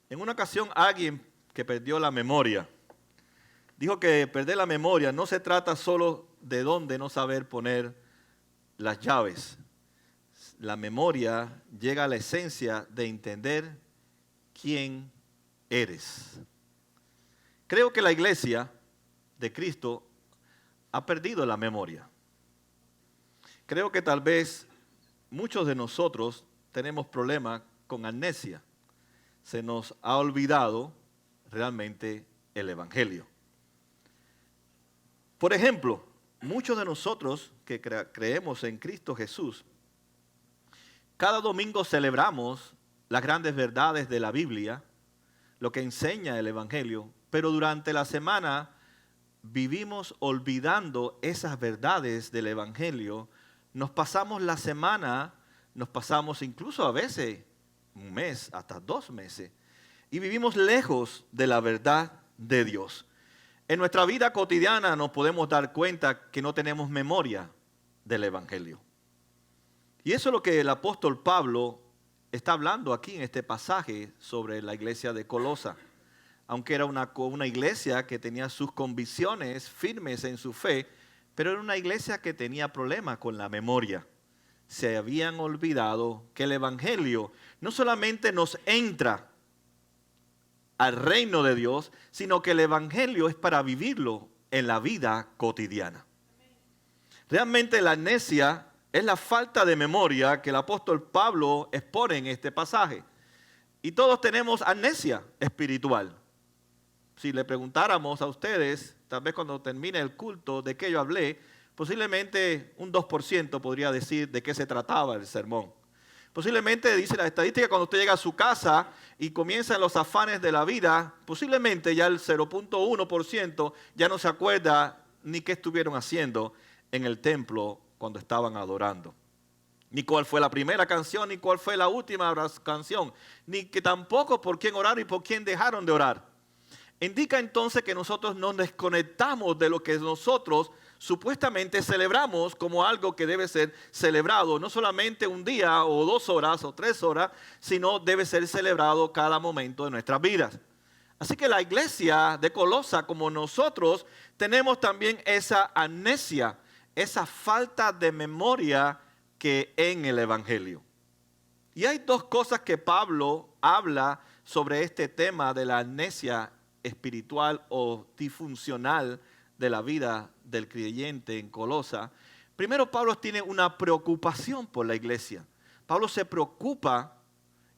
En una ocasión alguien que perdió la memoria, dijo que perder la memoria no se trata solo de dónde no saber poner las llaves. La memoria llega a la esencia de entender quién eres. Creo que la iglesia de Cristo ha perdido la memoria. Creo que tal vez muchos de nosotros tenemos problemas con amnesia. Se nos ha olvidado realmente el Evangelio. Por ejemplo, muchos de nosotros que creemos en Cristo Jesús, cada domingo celebramos las grandes verdades de la Biblia, lo que enseña el Evangelio, pero durante la semana vivimos olvidando esas verdades del Evangelio. Nos pasamos la semana, nos pasamos incluso a veces un mes, hasta 2 meses, y vivimos lejos de la verdad de Dios. En nuestra vida cotidiana nos podemos dar cuenta que no tenemos memoria del Evangelio. Y eso es lo que el apóstol Pablo está hablando aquí en este pasaje sobre la iglesia de Colosa. Aunque era una iglesia que tenía sus convicciones firmes en su fe, pero era una iglesia que tenía problemas con la memoria. Se habían olvidado que el Evangelio no solamente nos entra al reino de Dios, sino que el Evangelio es para vivirlo en la vida cotidiana. Realmente la amnesia es la falta de memoria que el apóstol Pablo expone en este pasaje. Y todos tenemos amnesia espiritual. Si le preguntáramos a ustedes, tal vez cuando termine el culto de qué yo hablé, posiblemente un 2% podría decir de qué se trataba el sermón. Posiblemente, dice la estadística, cuando usted llega a su casa y comienzan los afanes de la vida, posiblemente ya el 0.1% ya no se acuerda ni qué estuvieron haciendo en el templo cuando estaban adorando. Ni cuál fue la primera canción, ni cuál fue la última canción, ni que tampoco por quién oraron y por quién dejaron de orar. Indica entonces que nosotros nos desconectamos de lo que nosotros supuestamente celebramos como algo que debe ser celebrado, no solamente un día o 2 horas o 3 horas, sino debe ser celebrado cada momento de nuestras vidas. Así que la iglesia de Colosa, como nosotros, tenemos también esa amnesia, esa falta de memoria que en el Evangelio. Y hay 2 cosas que Pablo habla sobre este tema de la amnesia espiritual o disfuncional de la vida del creyente en Colosa. Primero, Pablo tiene una preocupación por la iglesia. Pablo se preocupa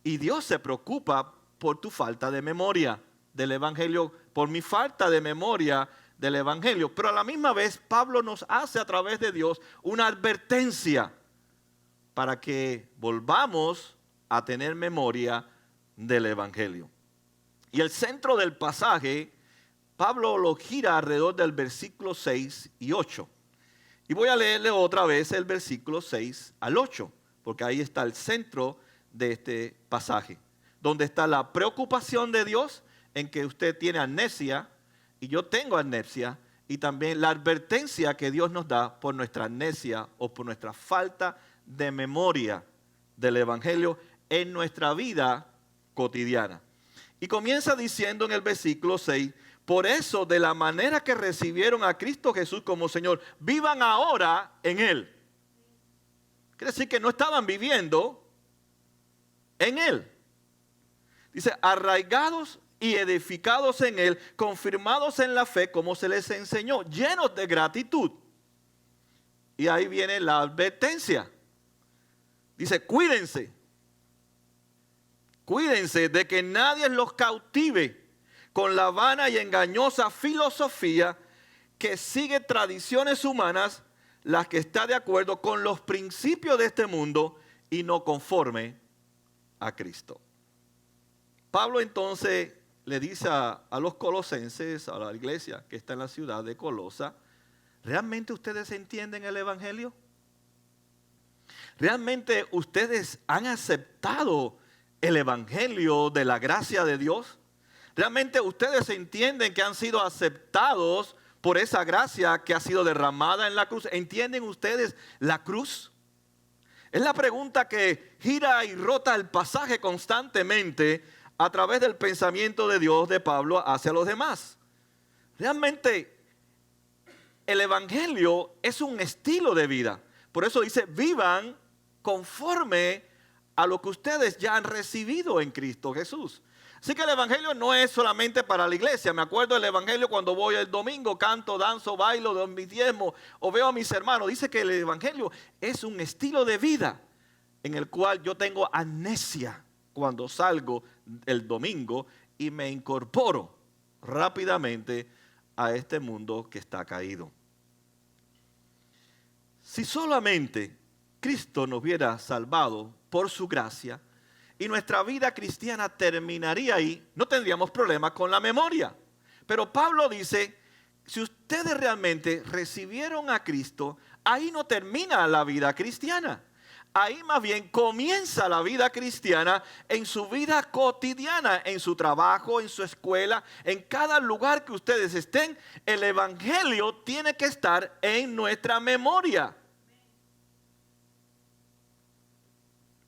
y Dios se preocupa por tu falta de memoria del Evangelio, por mi falta de memoria del Evangelio. Pero a la misma vez, Pablo nos hace a través de Dios una advertencia para que volvamos a tener memoria del Evangelio. Y el centro del pasaje, Pablo lo gira alrededor del versículo 6 y 8. Y voy a leerle otra vez el versículo 6 al 8, porque ahí está el centro de este pasaje, donde está la preocupación de Dios en que usted tiene amnesia y yo tengo amnesia, y también la advertencia que Dios nos da por nuestra amnesia o por nuestra falta de memoria del Evangelio en nuestra vida cotidiana. Y comienza diciendo en el versículo 6, por eso de la manera que recibieron a Cristo Jesús como Señor, vivan ahora en Él. Quiere decir que no estaban viviendo en Él. Dice, arraigados y edificados en Él, confirmados en la fe como se les enseñó, llenos de gratitud. Y ahí viene la advertencia. Dice, cuídense de que nadie los cautive con la vana y engañosa filosofía que sigue tradiciones humanas, las que está de acuerdo con los principios de este mundo y no conforme a Cristo. Pablo entonces le dice a los colosenses, a la iglesia que está en la ciudad de Colosa, ¿realmente ustedes entienden el Evangelio? ¿Realmente ustedes han aceptado el Evangelio de la gracia de Dios? ¿Realmente ustedes entienden que han sido aceptados por esa gracia que ha sido derramada en la cruz? ¿Entienden ustedes la cruz? Es la pregunta que gira y rota el pasaje constantemente a través del pensamiento de Dios de Pablo hacia los demás. Realmente el evangelio es un estilo de vida. Por eso dice, vivan conforme a lo que ustedes ya han recibido en Cristo Jesús. Así que el evangelio no es solamente para la iglesia. Me acuerdo del evangelio cuando voy el domingo, canto, danzo, bailo, doy mis diezmos o veo a mis hermanos. Dice que el evangelio es un estilo de vida en el cual yo tengo amnesia cuando salgo el domingo y me incorporo rápidamente a este mundo que está caído. Si solamente Cristo nos hubiera salvado por su gracia y nuestra vida cristiana terminaría ahí, no tendríamos problemas con la memoria. Pero Pablo dice, si ustedes realmente recibieron a Cristo, ahí no termina la vida cristiana. Ahí más bien comienza la vida cristiana en su vida cotidiana, en su trabajo, en su escuela, en cada lugar que ustedes estén. El evangelio tiene que estar en nuestra memoria.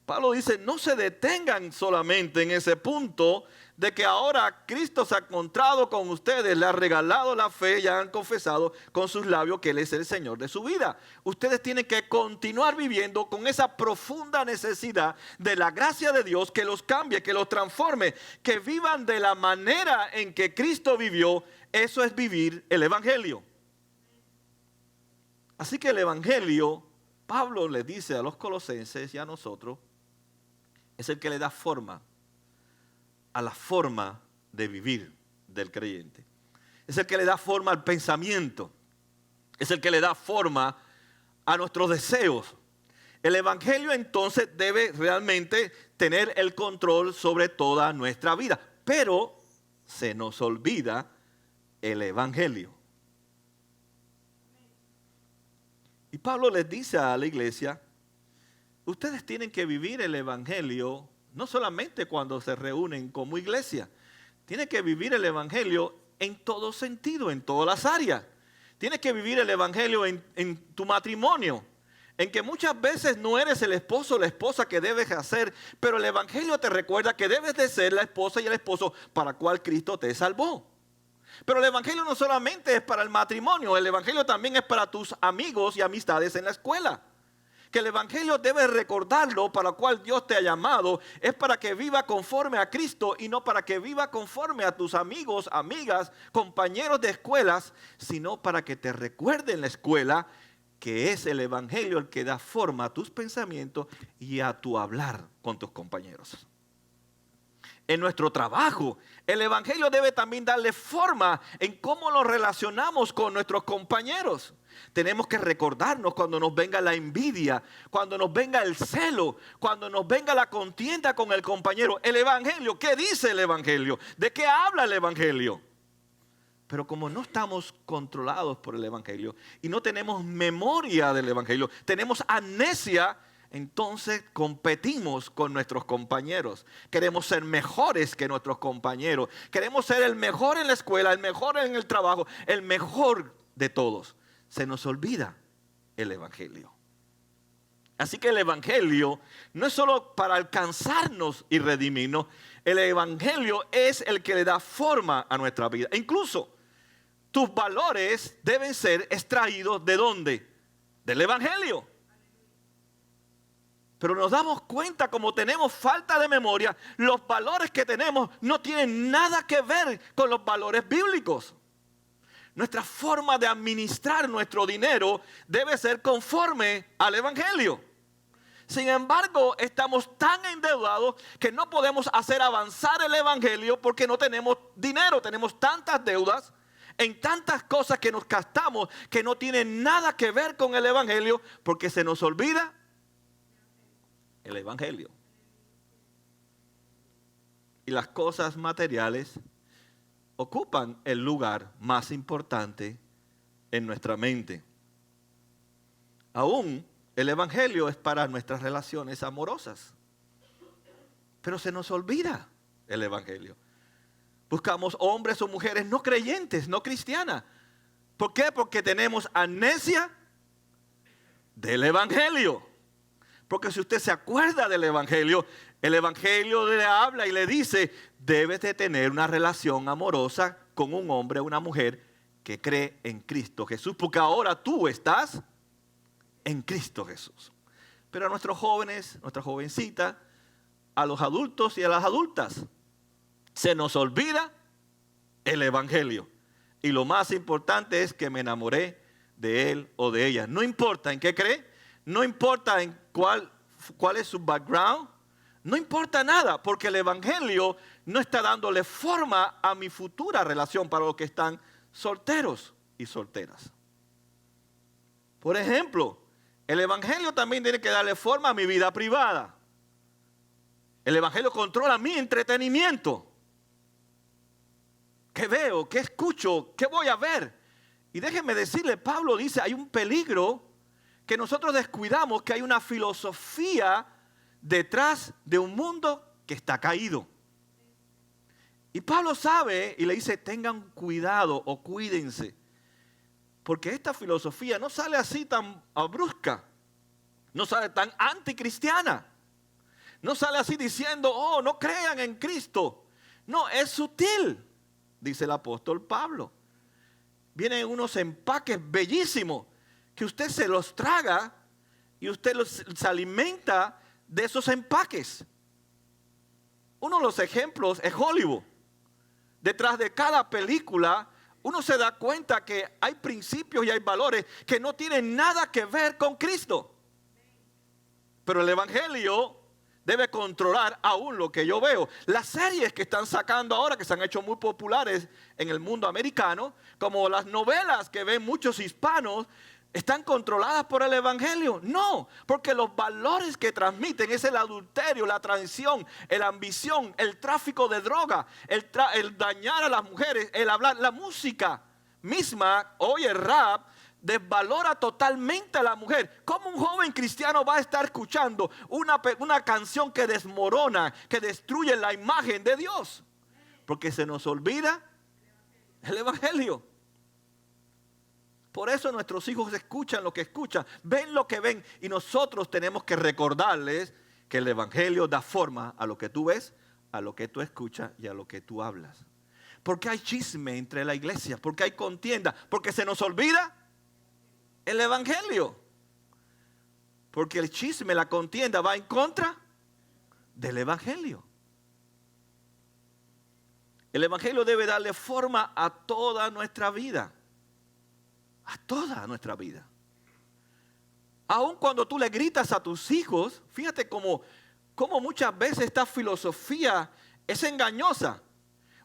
Pablo dice, no se detengan solamente en ese punto de que ahora Cristo se ha encontrado con ustedes, le ha regalado la fe y han confesado con sus labios que Él es el Señor de su vida. Ustedes tienen que continuar viviendo con esa profunda necesidad de la gracia de Dios que los cambie, que los transforme, que vivan de la manera en que Cristo vivió. Eso es vivir el evangelio. Así que el evangelio, Pablo le dice a los colosenses y a nosotros, es el que le da forma a la forma de vivir del creyente. Es el que le da forma al pensamiento. Es el que le da forma a nuestros deseos. El evangelio entonces debe realmente tener el control sobre toda nuestra vida. Pero se nos olvida el evangelio. Y Pablo les dice a la iglesia, ustedes tienen que vivir el evangelio no solamente cuando se reúnen como iglesia. Tienen que vivir el evangelio en todo sentido, en todas las áreas. Tienes que vivir el evangelio en tu matrimonio, en que muchas veces no eres el esposo o la esposa que debes hacer, pero el evangelio te recuerda que debes de ser la esposa y el esposo para cual Cristo te salvó. Pero el evangelio no solamente es para el matrimonio, el evangelio también es para tus amigos y amistades en la escuela. Que el evangelio debe recordarlo para lo cual Dios te ha llamado, es para que viva conforme a Cristo y no para que viva conforme a tus amigos, amigas, compañeros de escuelas, sino para que te recuerde en la escuela que es el evangelio el que da forma a tus pensamientos y a tu hablar con tus compañeros. En nuestro trabajo, el evangelio debe también darle forma en cómo nos relacionamos con nuestros compañeros. Tenemos que recordarnos cuando nos venga la envidia, cuando nos venga el celo, cuando nos venga la contienda con el compañero. El evangelio, ¿qué dice el evangelio? ¿De qué habla el evangelio? Pero como no estamos controlados por el evangelio y no tenemos memoria del evangelio, tenemos amnesia, entonces competimos con nuestros compañeros. Queremos ser mejores que nuestros compañeros. Queremos ser el mejor en la escuela, el mejor en el trabajo, el mejor de todos. Se nos olvida el evangelio. Así que el evangelio no es solo para alcanzarnos y redimirnos. El evangelio es el que le da forma a nuestra vida. E incluso tus valores deben ser extraídos ¿de dónde? Del evangelio. Pero nos damos cuenta, como tenemos falta de memoria, los valores que tenemos no tienen nada que ver con los valores bíblicos. Nuestra forma de administrar nuestro dinero debe ser conforme al evangelio. Sin embargo, estamos tan endeudados que no podemos hacer avanzar el evangelio porque no tenemos dinero, tenemos tantas deudas en tantas cosas que nos gastamos que no tienen nada que ver con el evangelio porque se nos olvida el evangelio. Y las cosas materiales ocupan el lugar más importante en nuestra mente. Aún el evangelio es para nuestras relaciones amorosas. Pero se nos olvida el evangelio. Buscamos hombres o mujeres no creyentes, no cristianas. ¿Por qué? Porque tenemos amnesia del evangelio. Porque si usted se acuerda del evangelio, El Evangelio le habla y le dice, debes de tener una relación amorosa con un hombre o una mujer que cree en Cristo Jesús, porque ahora tú estás en Cristo Jesús. Pero a nuestros jóvenes, nuestras jovencitas, a los adultos y a las adultas, se nos olvida el Evangelio. Y lo más importante es que me enamoré de él o de ella. No importa en qué cree, no importa en cuál es su background, no importa nada, porque el Evangelio no está dándole forma a mi futura relación para los que están solteros y solteras. Por ejemplo, el Evangelio también tiene que darle forma a mi vida privada. El Evangelio controla mi entretenimiento. ¿Qué veo? ¿Qué escucho? ¿Qué voy a ver? Y déjenme decirle, Pablo dice, hay un peligro que nosotros descuidamos, que hay una filosofía detrás de un mundo que está caído. Y Pablo sabe y le dice, tengan cuidado o cuídense. Porque esta filosofía no sale así tan brusca, no sale tan anticristiana, no sale así diciendo, oh, no crean en Cristo. No, es sutil, dice el apóstol Pablo. Vienen unos empaques bellísimos que usted se los traga y usted se alimenta de esos empaques. Uno de los ejemplos es Hollywood. Detrás de cada película uno se da cuenta que hay principios y hay valores que no tienen nada que ver con Cristo. Pero el Evangelio debe controlar aún lo que yo veo. Las series que están sacando ahora, que se han hecho muy populares en el mundo americano, como las novelas que ven muchos hispanos, ¿están controladas por el Evangelio? No, porque los valores que transmiten es el adulterio, la traición, la ambición, el tráfico de droga, el dañar a las mujeres, el hablar, la música misma, hoy el rap, desvalora totalmente a la mujer. ¿Cómo un joven cristiano va a estar escuchando una canción que desmorona, que destruye la imagen de Dios? Porque se nos olvida el Evangelio. Por eso nuestros hijos escuchan lo que escuchan, ven lo que ven, y nosotros tenemos que recordarles que el Evangelio da forma a lo que tú ves, a lo que tú escuchas y a lo que tú hablas. Porque hay chisme entre la iglesia, porque hay contienda, porque se nos olvida el Evangelio. Porque el chisme, la contienda va en contra del Evangelio. El Evangelio debe darle forma a toda nuestra vida. A toda nuestra vida. Aun cuando tú le gritas a tus hijos, fíjate cómo muchas veces esta filosofía es engañosa.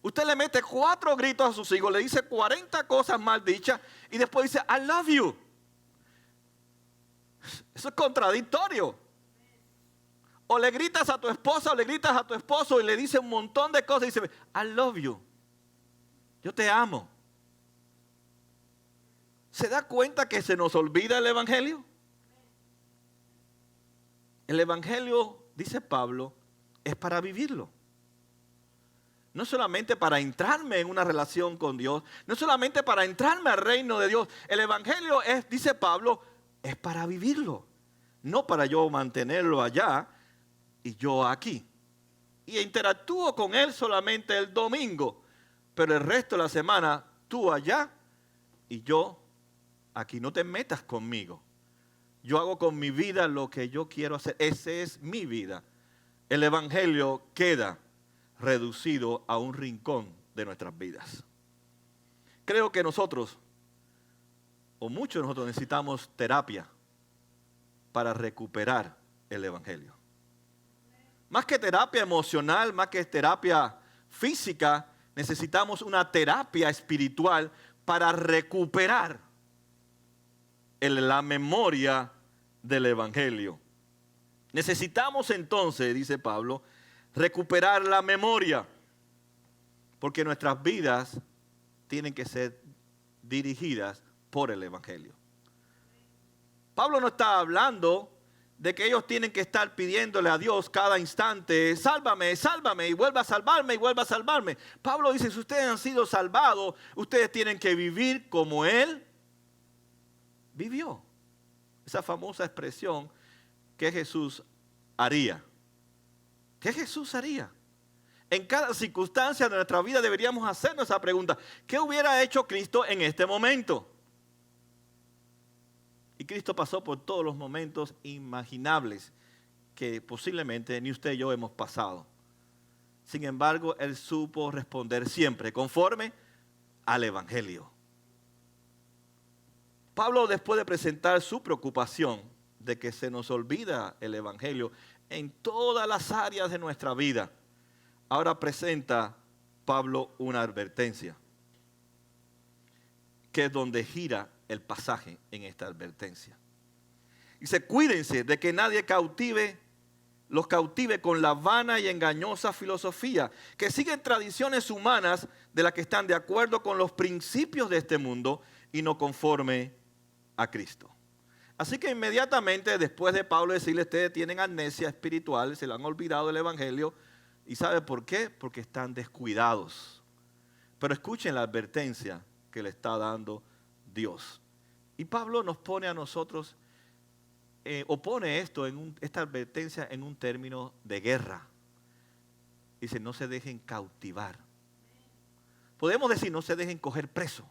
Usted le mete 4 gritos a sus hijos, le dice 40 cosas mal dichas y después dice, I love you. Eso es contradictorio. O le gritas a tu esposa o le gritas a tu esposo y le dice un montón de cosas y dice, I love you. Yo te amo. ¿Se da cuenta que se nos olvida el Evangelio? El Evangelio, dice Pablo, es para vivirlo. No solamente para entrarme en una relación con Dios, no solamente para entrarme al reino de Dios. El Evangelio es, dice Pablo, es para vivirlo. No para yo mantenerlo allá y yo aquí. Y interactúo con él solamente el domingo, pero el resto de la semana tú allá y yo aquí. No te metas conmigo. Yo hago con mi vida lo que yo quiero hacer. Esa es mi vida. El Evangelio queda reducido a un rincón de nuestras vidas. Creo que nosotros, o muchos de nosotros, necesitamos terapia para recuperar el Evangelio. Más que terapia emocional, más que terapia física, necesitamos una terapia espiritual para recuperar la memoria del Evangelio. Necesitamos entonces, dice Pablo, recuperar la memoria, porque nuestras vidas tienen que ser dirigidas por el Evangelio. Pablo no está hablando de que ellos tienen que estar pidiéndole a Dios cada instante, sálvame, sálvame, y vuelva a salvarme, y vuelva a salvarme. Pablo dice, si ustedes han sido salvados, ustedes tienen que vivir como Él vivió. Esa famosa expresión que Jesús haría. ¿Qué Jesús haría? En cada circunstancia de nuestra vida deberíamos hacernos esa pregunta. ¿Qué hubiera hecho Cristo en este momento? Y Cristo pasó por todos los momentos imaginables que posiblemente ni usted y yo hemos pasado. Sin embargo, Él supo responder siempre conforme al Evangelio. Pablo, después de presentar su preocupación de que se nos olvida el Evangelio en todas las áreas de nuestra vida, ahora presenta Pablo una advertencia, que es donde gira el pasaje en esta advertencia. Dice, cuídense de que nadie los cautive con la vana y engañosa filosofía, que siguen tradiciones humanas de las que están de acuerdo con los principios de este mundo y no conforme a Cristo. Así que inmediatamente después de Pablo decirle, ustedes tienen amnesia espiritual, se le han olvidado el Evangelio. ¿Y sabe por qué? Porque están descuidados. Pero escuchen la advertencia que le está dando Dios. Y Pablo nos pone a nosotros, o pone esta advertencia en un término de guerra. Dice, no se dejen cautivar. Podemos decir, no se dejen coger preso.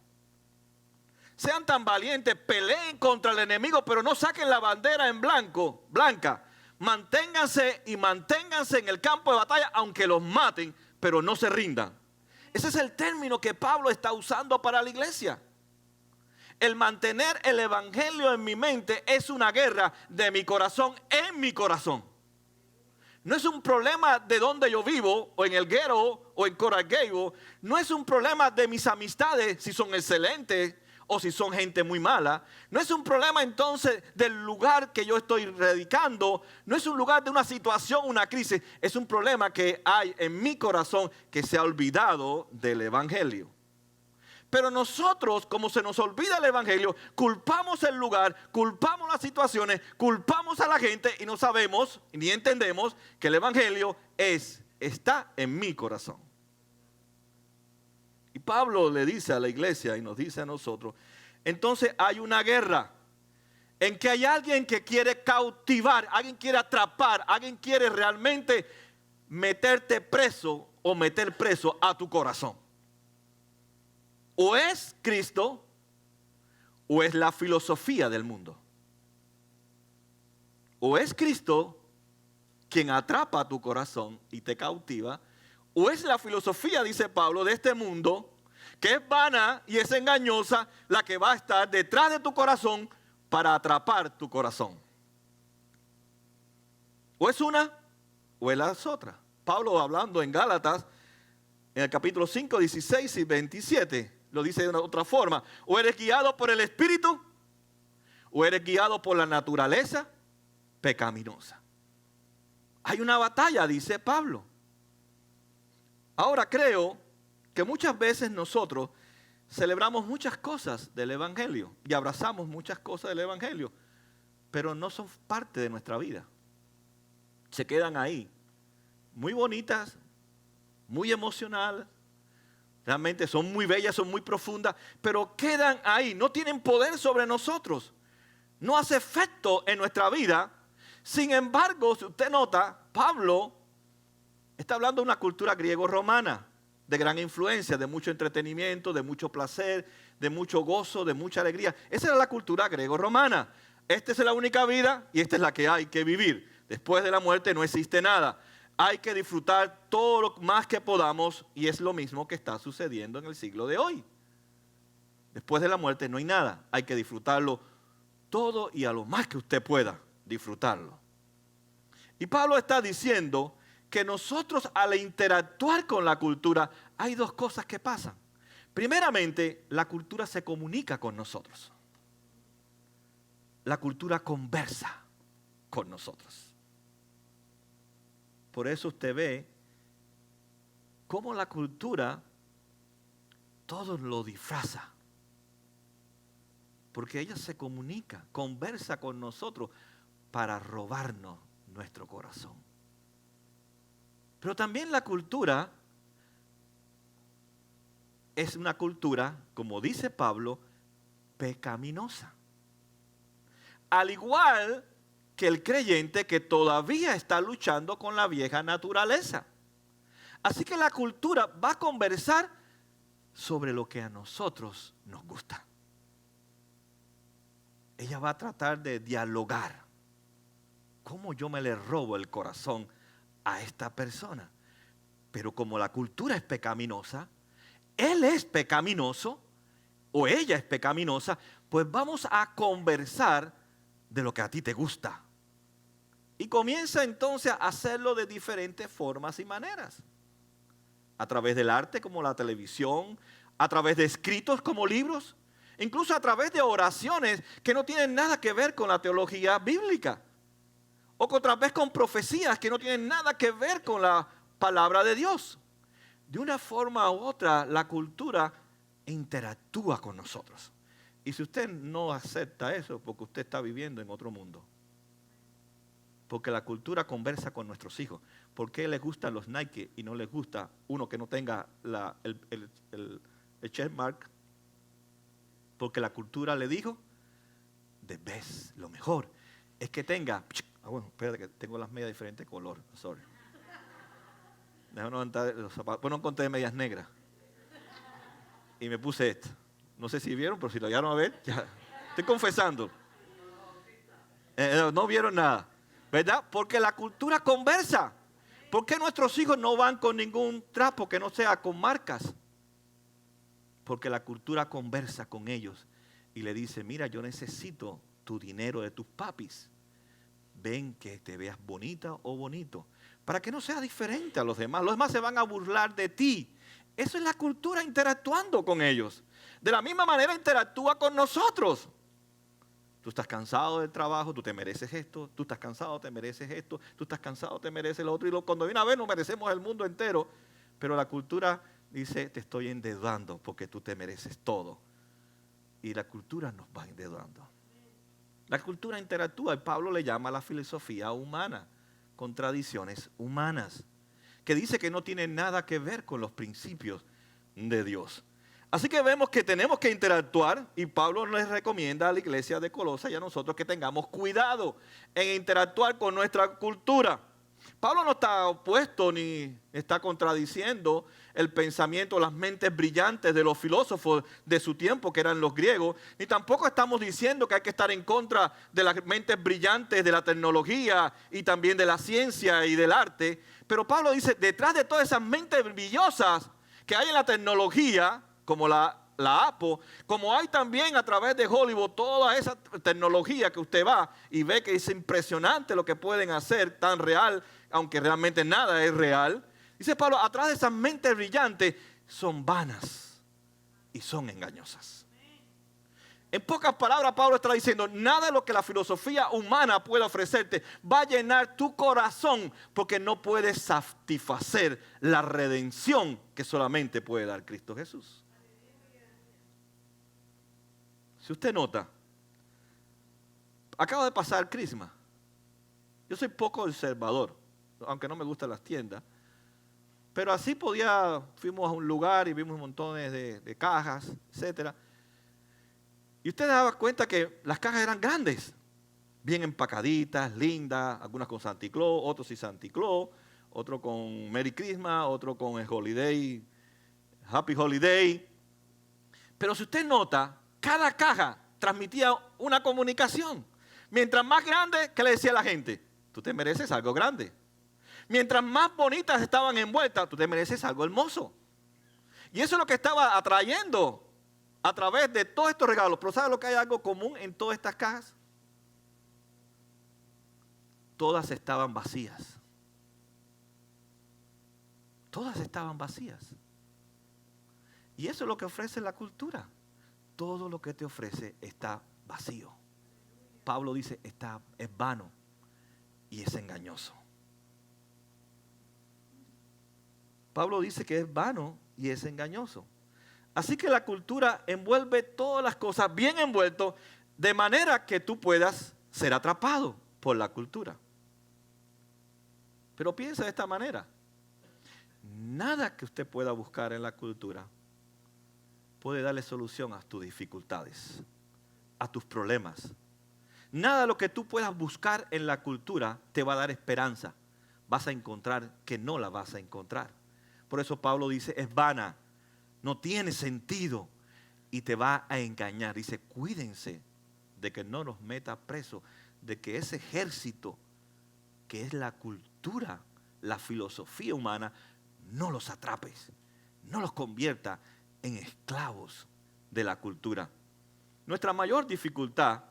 Sean tan valientes, peleen contra el enemigo, pero no saquen la bandera en blanca. Manténganse en el campo de batalla, aunque los maten, pero no se rindan. Ese es el término que Pablo está usando para la iglesia. El mantener el Evangelio en mi mente es una guerra de mi corazón en mi corazón. No es un problema de donde yo vivo, o en el ghetto, o en Coral Gables. No es un problema de mis amistades, si son excelentes o si son gente muy mala. No es un problema entonces del lugar que yo estoy radicando. No es un lugar de una situación, una crisis. Es un problema que hay en mi corazón que se ha olvidado del Evangelio. Pero nosotros, como se nos olvida el Evangelio, culpamos el lugar, culpamos las situaciones, culpamos a la gente y no sabemos ni entendemos que el Evangelio está en mi corazón. Y Pablo le dice a la iglesia y nos dice a nosotros, entonces hay una guerra en que hay alguien que quiere cautivar, alguien quiere atrapar, alguien quiere realmente meterte preso o meter preso a tu corazón. O es Cristo o es la filosofía del mundo. O es Cristo quien atrapa tu corazón y te cautiva, o es la filosofía, dice Pablo, de este mundo, que es vana y es engañosa, la que va a estar detrás de tu corazón para atrapar tu corazón. O es una o es las otras. Pablo, hablando en Gálatas, en el capítulo 5, 16 y 27, lo dice de una otra forma. O eres guiado por el Espíritu, o eres guiado por la naturaleza pecaminosa. Hay una batalla, dice Pablo. Ahora creo que muchas veces nosotros celebramos muchas cosas del Evangelio y abrazamos muchas cosas del Evangelio, pero no son parte de nuestra vida. Se quedan ahí, muy bonitas, muy emocionales, realmente son muy bellas, son muy profundas, pero quedan ahí, no tienen poder sobre nosotros, no hace efecto en nuestra vida. Sin embargo, si usted nota, Pablo está hablando de una cultura griego-romana, de gran influencia, de mucho entretenimiento, de mucho placer, de mucho gozo, de mucha alegría. Esa era la cultura griego-romana. Esta es la única vida y esta es la que hay que vivir. Después de la muerte no existe nada. Hay que disfrutar todo lo más que podamos y es lo mismo que está sucediendo en el siglo de hoy. Después de la muerte no hay nada. Hay que disfrutarlo todo y a lo más que usted pueda disfrutarlo. Y Pablo está diciendo que nosotros al interactuar con la cultura hay dos cosas que pasan. Primeramente, la cultura se comunica con nosotros. La cultura conversa con nosotros. Por eso usted ve cómo la cultura todo lo disfraza. Porque ella se comunica, conversa con nosotros para robarnos nuestro corazón. Pero también la cultura es una cultura, como dice Pablo, pecaminosa. Al igual que el creyente que todavía está luchando con la vieja naturaleza. Así que la cultura va a conversar sobre lo que a nosotros nos gusta. Ella va a tratar de dialogar. ¿Cómo yo me le robo el corazón a esta persona? Pero como la cultura es pecaminosa, él es pecaminoso o ella es pecaminosa, pues vamos a conversar de lo que a ti te gusta. Y comienza entonces a hacerlo de diferentes formas y maneras. A través del arte como la televisión, a través de escritos como libros, incluso a través de oraciones que no tienen nada que ver con la teología bíblica. O otra vez con profecías que no tienen nada que ver con la palabra de Dios. De una forma u otra, la cultura interactúa con nosotros. Y si usted no acepta eso, porque usted está viviendo en otro mundo. Porque la cultura conversa con nuestros hijos. ¿Por qué les gustan los Nike y no les gusta uno que no tenga el check mark? Porque la cultura le dijo, the best, lo mejor, es que tenga... bueno, espérate que tengo las medias de diferente color, sorry. Déjame levantar los zapatos. Bueno, encontré medias negras. Y me puse esto. No sé si vieron, pero si lo llegaron a ver, ya. Estoy confesando. No vieron nada. ¿Verdad? Porque la cultura conversa. ¿Por qué nuestros hijos no van con ningún trapo que no sea con marcas? Porque la cultura conversa con ellos y le dice, mira, yo necesito tu dinero de tus papis. Ven que te veas bonita o bonito, para que no seas diferente a los demás. Los demás se van a burlar de ti. Eso es la cultura interactuando con ellos. De la misma manera interactúa con nosotros. Tú estás cansado del trabajo, tú te mereces esto. Tú estás cansado, te mereces esto. Tú estás cansado, te mereces lo otro. Y cuando viene a ver, nos merecemos el mundo entero. Pero la cultura dice, te estoy endeudando porque tú te mereces todo. Y la cultura nos va endeudando. La cultura interactúa y Pablo le llama a la filosofía humana, con tradiciones humanas, que dice que no tiene nada que ver con los principios de Dios. Así que vemos que tenemos que interactuar y Pablo les recomienda a la iglesia de Colosas y a nosotros que tengamos cuidado en interactuar con nuestra cultura. Pablo no está opuesto ni está contradiciendo el pensamiento, las mentes brillantes de los filósofos de su tiempo, que eran los griegos, ni tampoco estamos diciendo que hay que estar en contra de las mentes brillantes de la tecnología y también de la ciencia y del arte. Pero Pablo dice, detrás de todas esas mentes brillosas que hay en la tecnología, como la Apple, como hay también a través de Hollywood toda esa tecnología que usted va y ve que es impresionante lo que pueden hacer, tan real, aunque realmente nada es real. Dice Pablo, atrás de esas mentes brillantes son vanas y son engañosas. En pocas palabras, Pablo está diciendo, nada de lo que la filosofía humana puede ofrecerte va a llenar tu corazón porque no puedes satisfacer la redención que solamente puede dar Cristo Jesús. Si usted nota, acaba de pasar Christmas. Yo soy poco observador, aunque no me gustan las tiendas. Pero así fuimos a un lugar y vimos montones de cajas, etc. Y usted daba cuenta que las cajas eran grandes, bien empacaditas, lindas, algunas con Santa Claus, otros sin Santa Claus, otro con Merry Christmas, otro con el Holiday, Happy Holiday. Pero si usted nota, cada caja transmitía una comunicación. Mientras más grande, ¿qué le decía a la gente? Tú te mereces algo grande. Mientras más bonitas estaban envueltas, tú te mereces algo hermoso. Y eso es lo que estaba atrayendo a través de todos estos regalos. Pero ¿sabe lo que hay algo común en todas estas cajas? Todas estaban vacías. Todas estaban vacías. Y eso es lo que ofrece la cultura. Todo lo que te ofrece está vacío. Pablo dice, es vano y es engañoso. Pablo dice que es vano y es engañoso. Así que la cultura envuelve todas las cosas bien envuelto, de manera que tú puedas ser atrapado por la cultura. Pero piensa de esta manera. Nada que usted pueda buscar en la cultura puede darle solución a tus dificultades, a tus problemas. Nada de lo que tú puedas buscar en la cultura te va a dar esperanza. Vas a encontrar que no la vas a encontrar. Por eso Pablo dice, es vana, no tiene sentido y te va a engañar. Dice, cuídense de que no nos meta preso, de que ese ejército que es la cultura, la filosofía humana, no los atrapes, no los convierta en esclavos de la cultura. Nuestra mayor dificultad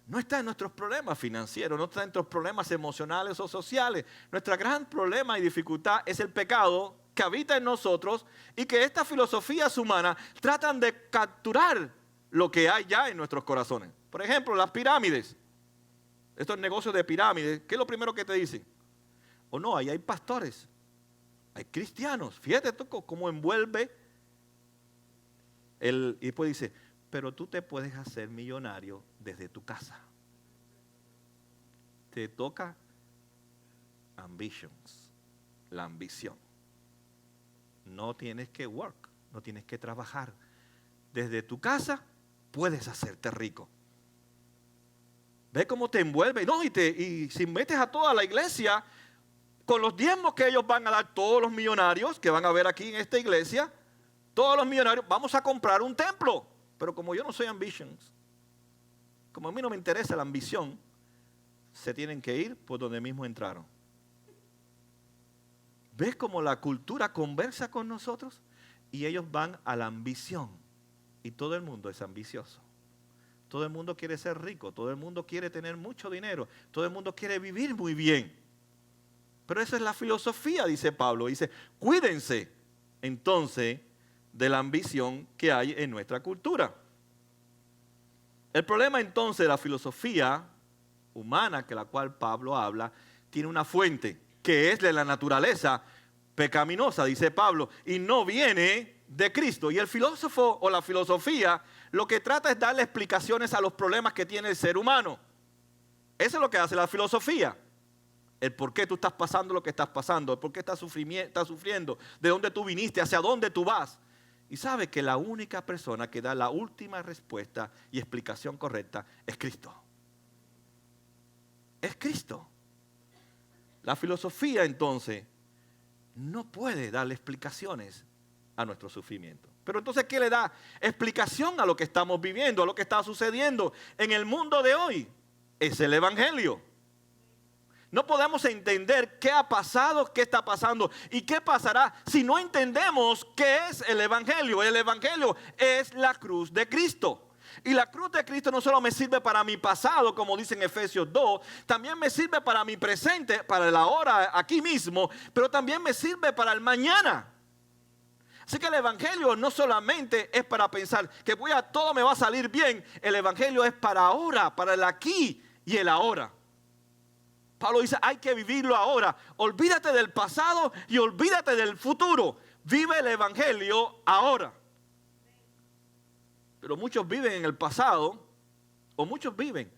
no está en nuestros problemas financieros, no está en nuestros problemas emocionales o sociales. Nuestro gran problema y dificultad es el pecado que habita en nosotros y que estas filosofías humanas tratan de capturar lo que hay ya en nuestros corazones. Por ejemplo, las pirámides. Estos negocios de pirámides, ¿qué es lo primero que te dicen? O no, ahí hay pastores, hay cristianos. Fíjate tú cómo envuelve y después dice, pero tú te puedes hacer millonario desde tu casa. Te toca ambitions, la ambición. No tienes que work, no tienes que trabajar. Desde tu casa puedes hacerte rico. Ve cómo te envuelve. No, y si metes a toda la iglesia, con los diezmos que ellos van a dar, todos los millonarios que van a ver aquí en esta iglesia, todos los millonarios, vamos a comprar un templo. Pero como yo no soy ambitions, como a mí no me interesa la ambición, se tienen que ir por donde mismo entraron. ¿Ves cómo la cultura conversa con nosotros? Y ellos van a la ambición. Y todo el mundo es ambicioso. Todo el mundo quiere ser rico, todo el mundo quiere tener mucho dinero, todo el mundo quiere vivir muy bien. Pero esa es la filosofía, dice Pablo. Dice, cuídense entonces de la ambición que hay en nuestra cultura. El problema entonces de la filosofía humana, que la cual Pablo habla, tiene una fuente, que es de la naturaleza pecaminosa, dice Pablo, y no viene de Cristo. Y el filósofo o la filosofía lo que trata es darle explicaciones a los problemas que tiene el ser humano. Eso es lo que hace la filosofía. El por qué tú estás pasando lo que estás pasando, el por qué estás sufriendo, de dónde tú viniste, hacia dónde tú vas. Y sabe que la única persona que da la última respuesta y explicación correcta es Cristo. Es Cristo. La filosofía entonces no puede darle explicaciones a nuestro sufrimiento. Pero entonces, ¿qué le da explicación a lo que estamos viviendo, a lo que está sucediendo en el mundo de hoy? Es el Evangelio. No podemos entender qué ha pasado, qué está pasando y qué pasará si no entendemos qué es el Evangelio. El Evangelio es la cruz de Cristo. Y la cruz de Cristo no solo me sirve para mi pasado, como dice en Efesios 2, también me sirve para mi presente, para el ahora, aquí mismo, pero también me sirve para el mañana. Así que el Evangelio no solamente es para pensar que todo me va a salir bien. El Evangelio es para ahora, para el aquí y el ahora. Pablo dice, hay que vivirlo ahora. Olvídate del pasado y olvídate del futuro. Vive el Evangelio ahora. Pero muchos viven en el pasado o muchos viven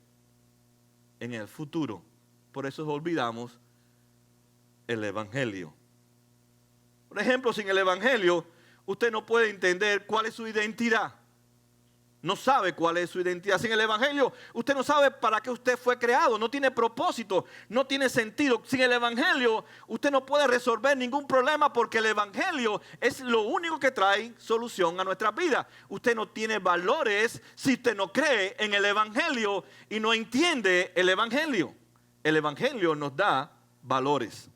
en el futuro. Por eso olvidamos el Evangelio. Por ejemplo, sin el Evangelio, usted no puede entender cuál es su identidad. No sabe cuál es su identidad. Sin el Evangelio, usted no sabe para qué usted fue creado. No tiene propósito, no tiene sentido. Sin el Evangelio, usted no puede resolver ningún problema porque el Evangelio es lo único que trae solución a nuestra vida. Usted no tiene valores si usted no cree en el Evangelio y no entiende el Evangelio. El Evangelio nos da valores.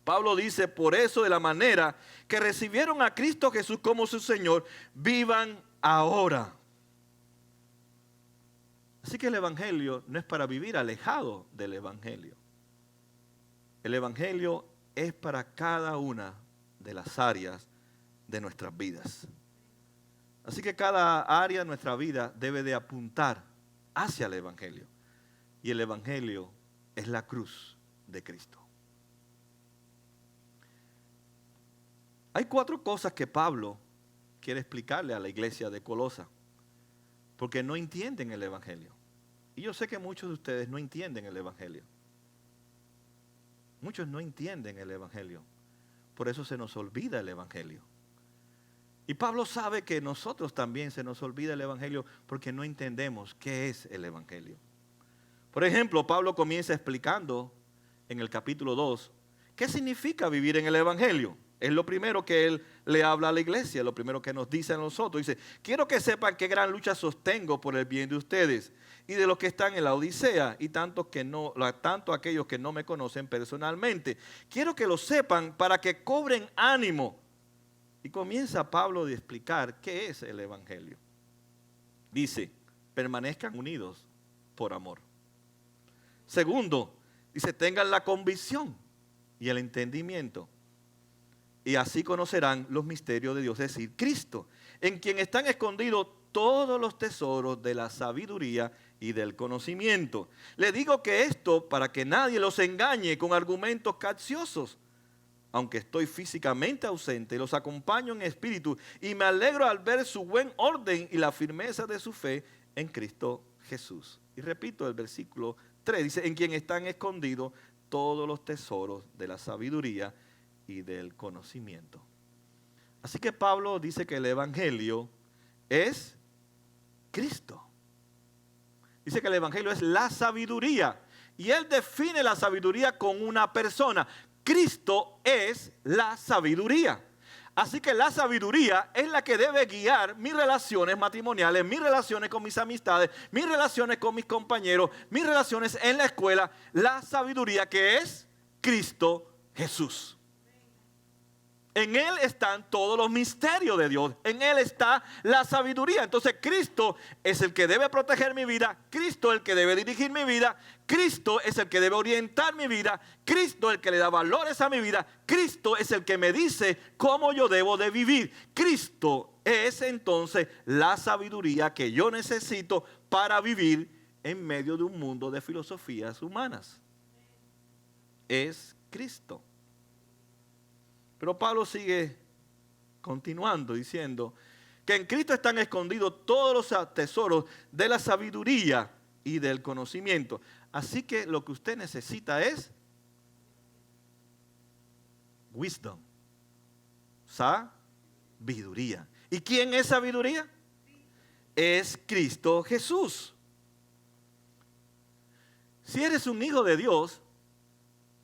Pablo dice, por eso de la manera que recibieron a Cristo Jesús como su Señor, vivan ahora. Así que el Evangelio no es para vivir alejado del Evangelio. El Evangelio es para cada una de las áreas de nuestras vidas. Así que cada área de nuestra vida debe de apuntar hacia el Evangelio. Y el Evangelio es la cruz de Cristo. Hay 4 cosas que Pablo quiere explicarle a la iglesia de Colosa, porque no entienden el Evangelio. Y yo sé que muchos de ustedes no entienden el Evangelio. Muchos no entienden el Evangelio. Por eso se nos olvida el Evangelio. Y Pablo sabe que nosotros también se nos olvida el Evangelio porque no entendemos qué es el Evangelio. Por ejemplo, Pablo comienza explicando en el capítulo 2 qué significa vivir en el Evangelio. Es lo primero que él le habla a la iglesia, lo primero que nos dice a nosotros. Dice, quiero que sepan qué gran lucha sostengo por el bien de ustedes y de los que están en la Odisea y tanto aquellos que no me conocen personalmente. Quiero que lo sepan para que cobren ánimo. Y comienza Pablo a explicar qué es el Evangelio. Dice, permanezcan unidos por amor. Segundo, dice, tengan la convicción y el entendimiento. Y así conocerán los misterios de Dios, es decir, Cristo, en quien están escondidos todos los tesoros de la sabiduría y del conocimiento. Le digo que esto para que nadie los engañe con argumentos capciosos. Aunque estoy físicamente ausente, los acompaño en espíritu y me alegro al ver su buen orden y la firmeza de su fe en Cristo Jesús. Y repito el versículo 3, dice, en quien están escondidos todos los tesoros de la sabiduría y del conocimiento. Así que Pablo dice que el Evangelio es Cristo. Dice que el Evangelio es la sabiduría. Y él define la sabiduría con una persona. Cristo es la sabiduría. Así que la sabiduría es la que debe guiar mis relaciones matrimoniales, mis relaciones con mis amistades, mis relaciones con mis compañeros, mis relaciones en la escuela. La sabiduría que es Cristo Jesús. En Él están todos los misterios de Dios. En Él está la sabiduría. Entonces Cristo es el que debe proteger mi vida. Cristo es el que debe dirigir mi vida. Cristo es el que debe orientar mi vida. Cristo es el que le da valores a mi vida. Cristo es el que me dice cómo yo debo de vivir. Cristo es entonces la sabiduría que yo necesito para vivir en medio de un mundo de filosofías humanas. Es Cristo. Pero Pablo sigue continuando diciendo que en Cristo están escondidos todos los tesoros de la sabiduría y del conocimiento. Así que lo que usted necesita es wisdom, sabiduría. ¿Y quién es sabiduría? Es Cristo Jesús. Si eres un hijo de Dios,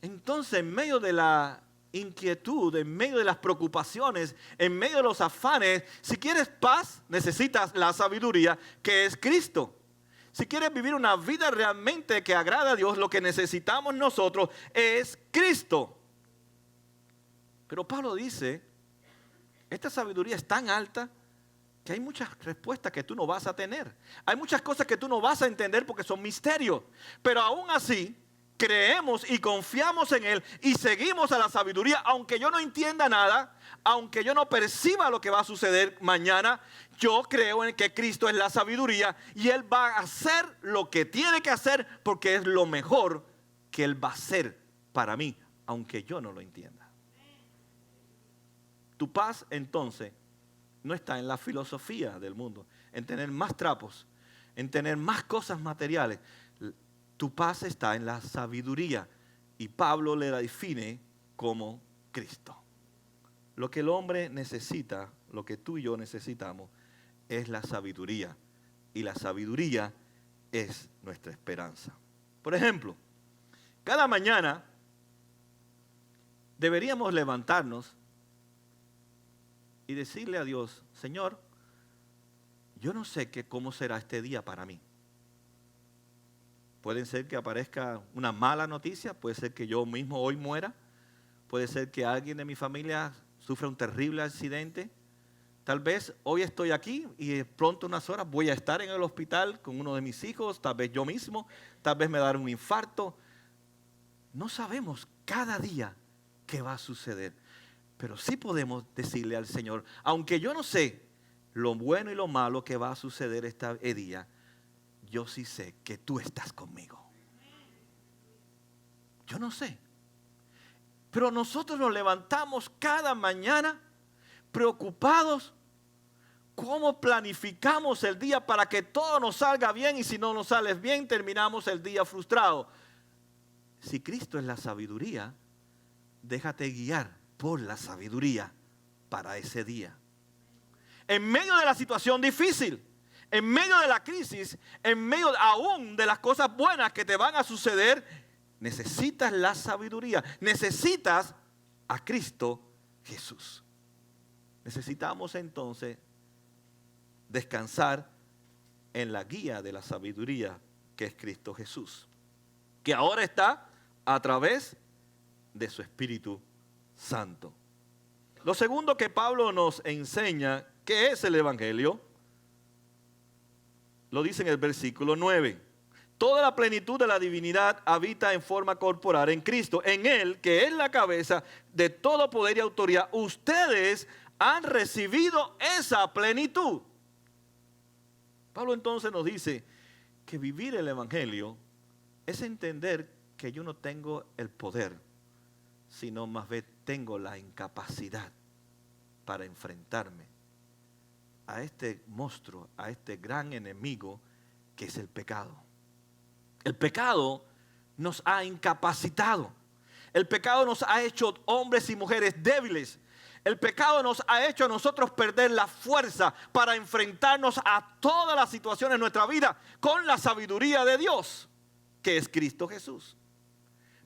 entonces en medio de la inquietud, en medio de las preocupaciones, en medio de los afanes, si quieres paz, necesitas la sabiduría que es Cristo. Si quieres vivir una vida realmente que agrada a Dios, lo que necesitamos nosotros es Cristo. Pero Pablo dice, esta sabiduría es tan alta que hay muchas respuestas que tú no vas a tener. Hay muchas cosas que tú no vas a entender porque son misterios. Pero aún así, creemos y confiamos en Él y seguimos a la sabiduría, aunque yo no entienda nada, aunque yo no perciba lo que va a suceder mañana. Yo creo en que Cristo es la sabiduría y Él va a hacer lo que tiene que hacer porque es lo mejor que Él va a hacer para mí, aunque yo no lo entienda. Tu paz entonces no está en la filosofía del mundo, en tener más trapos, en tener más cosas materiales. Tu paz está en la sabiduría y Pablo le la define como Cristo. Lo que el hombre necesita, lo que tú y yo necesitamos, es la sabiduría. Y la sabiduría es nuestra esperanza. Por ejemplo, cada mañana deberíamos levantarnos y decirle a Dios, Señor, yo no sé cómo será este día para mí. Puede ser que aparezca una mala noticia, puede ser que yo mismo hoy muera, puede ser que alguien de mi familia sufra un terrible accidente. Tal vez hoy estoy aquí y pronto unas horas voy a estar en el hospital con uno de mis hijos, tal vez yo mismo, tal vez me dará un infarto. No sabemos cada día qué va a suceder, pero sí podemos decirle al Señor, aunque yo no sé lo bueno y lo malo que va a suceder este día, yo sí sé que tú estás conmigo. Yo no sé. Pero nosotros nos levantamos cada mañana preocupados. ¿Cómo planificamos el día para que todo nos salga bien? Y si no nos sale bien, terminamos el día frustrado. Si Cristo es la sabiduría, déjate guiar por la sabiduría para ese día. en medio de la situación difícil, en medio de la crisis, en medio aún de las cosas buenas que te van a suceder, necesitas la sabiduría, necesitas a Cristo Jesús. Necesitamos entonces descansar en la guía de la sabiduría que es Cristo Jesús, que ahora está a través de su Espíritu Santo. Lo segundo que Pablo nos enseña, ¿qué es el Evangelio? Lo dice en el versículo 9. Toda la plenitud de la divinidad habita en forma corporal en Cristo. En Él, que es la cabeza de todo poder y autoridad, ustedes han recibido esa plenitud. Pablo entonces nos dice que vivir el Evangelio es entender que yo no tengo el poder, sino más bien tengo la incapacidad para enfrentarme a este monstruo, a este gran enemigo que es el pecado. El pecado nos ha incapacitado. El pecado nos ha hecho hombres y mujeres débiles. El pecado nos ha hecho a nosotros perder la fuerza para enfrentarnos a todas las situaciones de nuestra vida con la sabiduría de Dios, que es Cristo Jesús.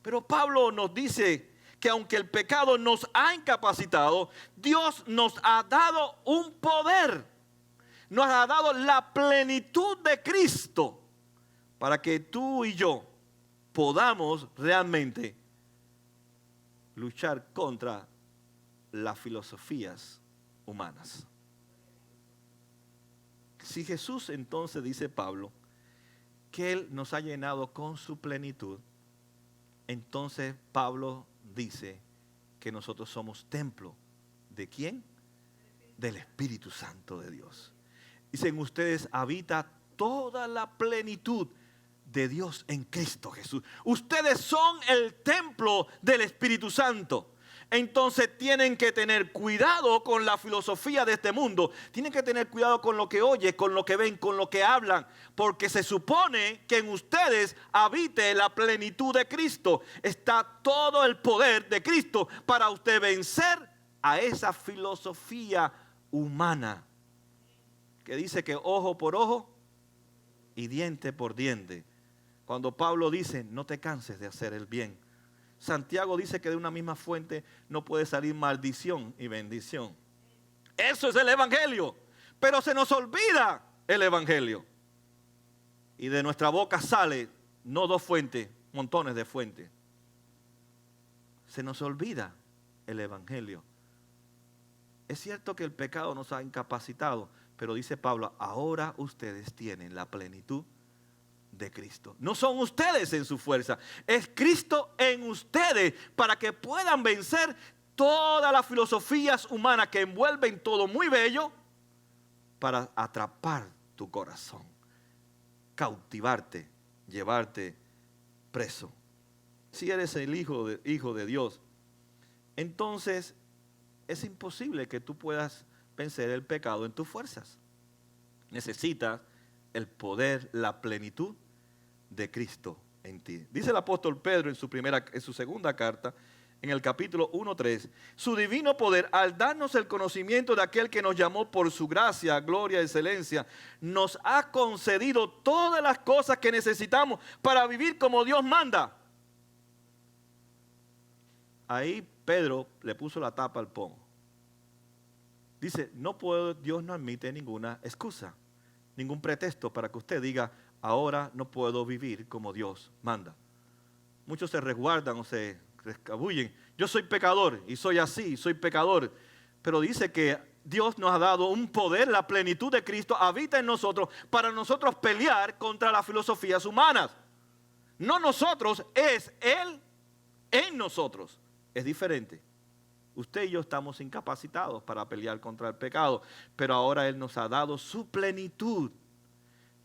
Pero Pablo nos dice que aunque el pecado nos ha incapacitado, Dios nos ha dado un poder, nos ha dado la plenitud de Cristo para que tú y yo podamos realmente luchar contra las filosofías humanas. Si Jesús entonces, dice Pablo, que Él nos ha llenado con su plenitud, entonces Pablo dice que nosotros somos templo. ¿De quién? Del Espíritu Santo de Dios. Dice, en ustedes habita toda la plenitud de Dios en Cristo Jesús. Ustedes son el templo del Espíritu Santo. Entonces tienen que tener cuidado con la filosofía de este mundo. Tienen que tener cuidado con lo que oyen, con lo que ven, con lo que hablan. Porque se supone que en ustedes habite la plenitud de Cristo. Está todo el poder de Cristo para usted vencer a esa filosofía humana que dice que ojo por ojo y diente por diente. Cuando Pablo dice, no te canses de hacer el bien. Santiago dice que de una misma fuente no puede salir maldición y bendición. Eso es el Evangelio. Pero se nos olvida el Evangelio. Y de nuestra boca sale, no dos fuentes, montones de fuentes. Se nos olvida el Evangelio. Es cierto que el pecado nos ha incapacitado, pero dice Pablo, ahora ustedes tienen la plenitud de Cristo. No son ustedes en su fuerza, es Cristo en ustedes para que puedan vencer todas las filosofías humanas que envuelven todo muy bello para atrapar tu corazón, cautivarte, llevarte preso. Si eres el hijo de Dios, entonces es imposible que tú puedas vencer el pecado en tus fuerzas. Necesitas el poder, la plenitud de Cristo en ti. Dice el apóstol Pedro en su segunda carta, en el capítulo 1:3, su divino poder, al darnos el conocimiento de aquel que nos llamó por su gracia, gloria, excelencia, nos ha concedido todas las cosas que necesitamos para vivir como Dios manda. Ahí Pedro le puso la tapa al pomo. Dice, Dios no admite ninguna excusa, ningún pretexto para que usted diga, ahora no puedo vivir como Dios manda. Muchos se resguardan o se rescabullen. Yo soy pecador y soy así, soy pecador. Pero dice que Dios nos ha dado un poder, la plenitud de Cristo habita en nosotros para nosotros pelear contra las filosofías humanas. No nosotros, es Él en nosotros. Es diferente. Usted y yo estamos incapacitados para pelear contra el pecado, pero ahora Él nos ha dado su plenitud.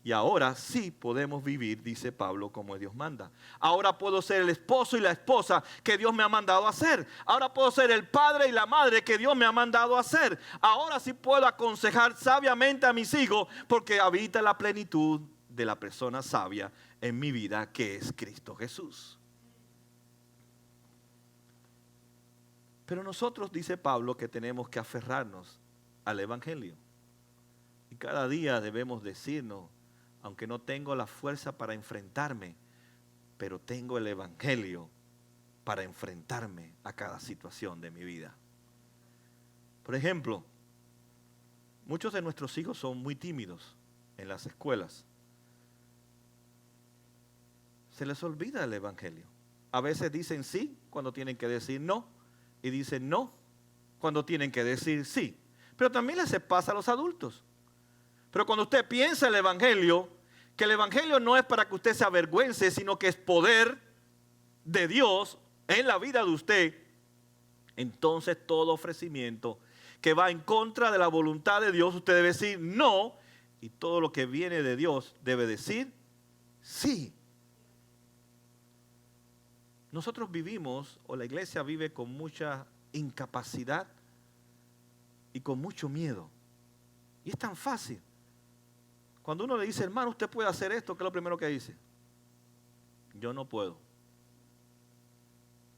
Y ahora sí podemos vivir, dice Pablo, como Dios manda. Ahora puedo ser el esposo y la esposa que Dios me ha mandado a ser. Ahora puedo ser el padre y la madre que Dios me ha mandado a ser. Ahora sí puedo aconsejar sabiamente a mis hijos porque habita la plenitud de la persona sabia en mi vida, que es Cristo Jesús. Pero nosotros, dice Pablo, que tenemos que aferrarnos al Evangelio. Y cada día debemos decirnos, aunque no tengo la fuerza para enfrentarme, pero tengo el Evangelio para enfrentarme a cada situación de mi vida. Por ejemplo, muchos de nuestros hijos son muy tímidos en las escuelas. Se les olvida el Evangelio. A veces dicen sí cuando tienen que decir no, y dicen no cuando tienen que decir sí. Pero también les pasa a los adultos. Pero cuando usted piensa el Evangelio, que el Evangelio no es para que usted se avergüence, sino que es poder de Dios en la vida de usted, entonces todo ofrecimiento que va en contra de la voluntad de Dios, usted debe decir no, y todo lo que viene de Dios debe decir sí. Nosotros vivimos, o la iglesia vive con mucha incapacidad y con mucho miedo. Y es tan fácil. Cuando uno le dice, hermano, usted puede hacer esto, ¿qué es lo primero que dice? Yo no puedo.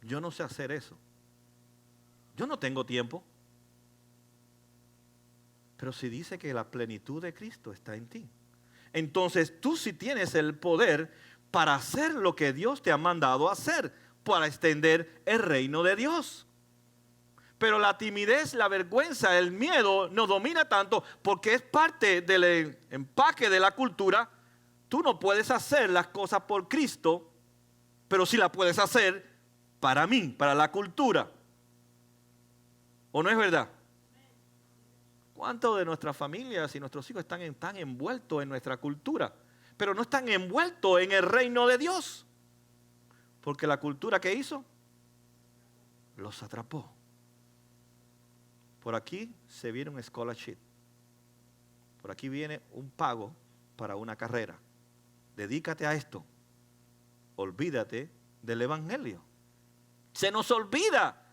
Yo no sé hacer eso. Yo no tengo tiempo. Pero si dice que la plenitud de Cristo está en ti, entonces tú sí tienes el poder para hacer lo que Dios te ha mandado hacer, para extender el reino de Dios. Pero la timidez, la vergüenza, el miedo nos domina tanto porque es parte del empaque de la cultura. Tú no puedes hacer las cosas por Cristo, pero sí las puedes hacer para mí, para la cultura. ¿O no es verdad? ¿Cuántos de nuestras familias y nuestros hijos están envueltos en nuestra cultura, pero no están envueltos en el reino de Dios? Porque la cultura, ¿qué hizo? Los atrapó. Por aquí se viene un scholarship. Por aquí viene un pago para una carrera. Dedícate a esto. Olvídate del Evangelio. Se nos olvida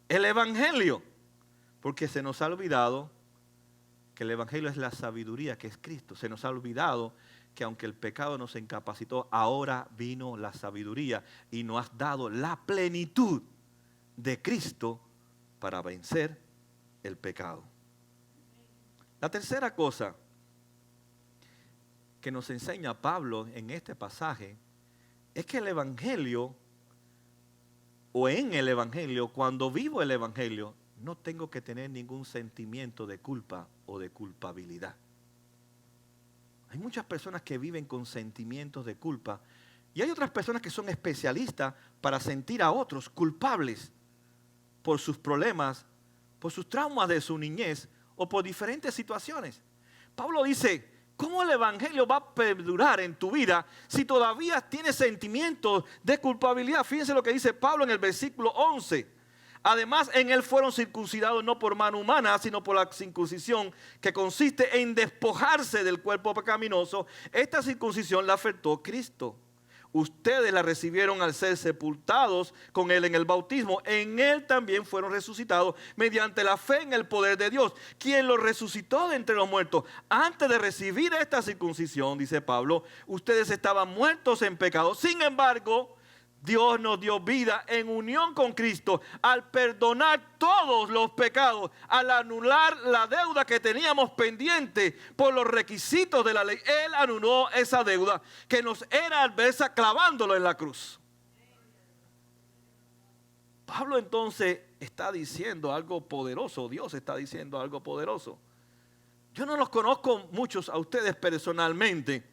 el Evangelio. Porque se nos ha olvidado que el Evangelio es la sabiduría que es Cristo. Se nos ha olvidado que aunque el pecado nos incapacitó, ahora vino la sabiduría y nos has dado la plenitud de Cristo para vencer el pecado. La tercera cosa que nos enseña Pablo en este pasaje es que el Evangelio, o en el Evangelio, cuando vivo el Evangelio, no tengo que tener ningún sentimiento de culpa o de culpabilidad. Hay muchas personas que viven con sentimientos de culpa y hay otras personas que son especialistas para sentir a otros culpables por sus problemas, por sus traumas de su niñez o por diferentes situaciones. Pablo dice, ¿cómo el Evangelio va a perdurar en tu vida si todavía tienes sentimientos de culpabilidad? Fíjense lo que dice Pablo en el versículo 11. Además, en él fueron circuncidados no por mano humana, sino por la circuncisión que consiste en despojarse del cuerpo pecaminoso. Esta circuncisión la ofertó Cristo. Ustedes la recibieron al ser sepultados con él en el bautismo. En él también fueron resucitados mediante la fe en el poder de Dios, quien los resucitó de entre los muertos. Antes de recibir esta circuncisión, dice Pablo, ustedes estaban muertos en pecado. Sin embargo, Dios nos dio vida en unión con Cristo al perdonar todos los pecados, al anular la deuda que teníamos pendiente por los requisitos de la ley. Él anuló esa deuda que nos era adversa clavándolo en la cruz. Pablo entonces está diciendo algo poderoso, Dios está diciendo algo poderoso. Yo no los conozco muchos a ustedes personalmente.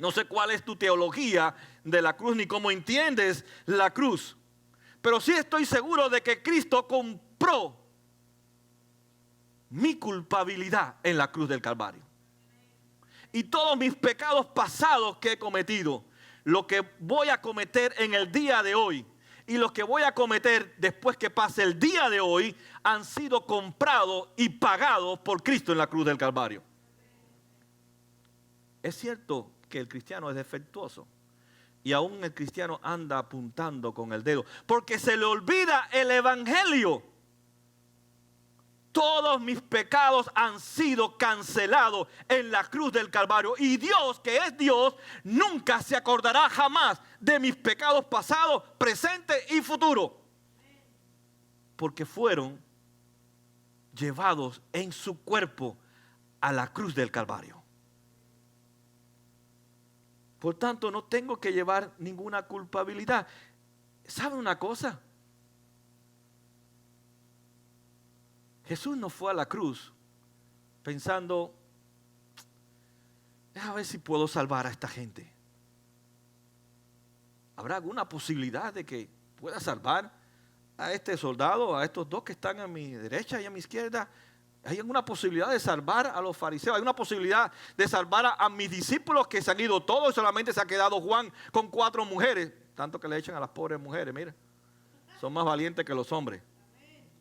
No sé cuál es tu teología de la cruz ni cómo entiendes la cruz. Pero sí estoy seguro de que Cristo compró mi culpabilidad en la cruz del Calvario. Y todos mis pecados pasados que he cometido, lo que voy a cometer en el día de hoy y lo que voy a cometer después que pase el día de hoy, han sido comprados y pagados por Cristo en la cruz del Calvario. Es cierto que el cristiano es defectuoso y aún el cristiano anda apuntando con el dedo porque se le olvida el Evangelio. Todos mis pecados han sido cancelados en la cruz del Calvario y Dios, que es Dios, nunca se acordará jamás de mis pecados pasados, presentes y futuros, porque fueron llevados en su cuerpo a la cruz del Calvario. Por tanto, no tengo que llevar ninguna culpabilidad. ¿Sabe una cosa? Jesús no fue a la cruz pensando, déjame ver si puedo salvar a esta gente. ¿Habrá alguna posibilidad de que pueda salvar a este soldado, a estos dos que están a mi derecha y a mi izquierda? ¿Hay alguna posibilidad de salvar a los fariseos? ¿Hay una posibilidad de salvar a mis discípulos que se han ido todos y solamente se ha quedado Juan con 4 mujeres? Tanto que le echan a las pobres mujeres, mira. Son más valientes que los hombres.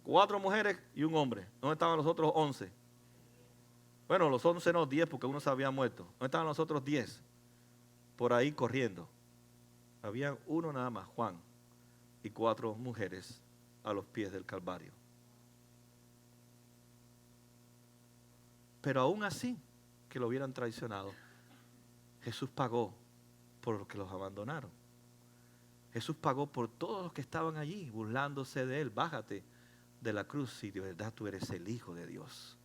4 mujeres y un hombre. ¿Dónde estaban los otros 11? Bueno, los 11 no, 10 porque uno se había muerto. ¿Dónde estaban los otros 10? Por ahí corriendo. Había uno nada más, Juan, y 4 mujeres a los pies del Calvario. Pero aún así, que lo hubieran traicionado, Jesús pagó por los que los abandonaron. Jesús pagó por todos los que estaban allí, burlándose de él. Bájate de la cruz si de verdad tú eres el Hijo de Dios.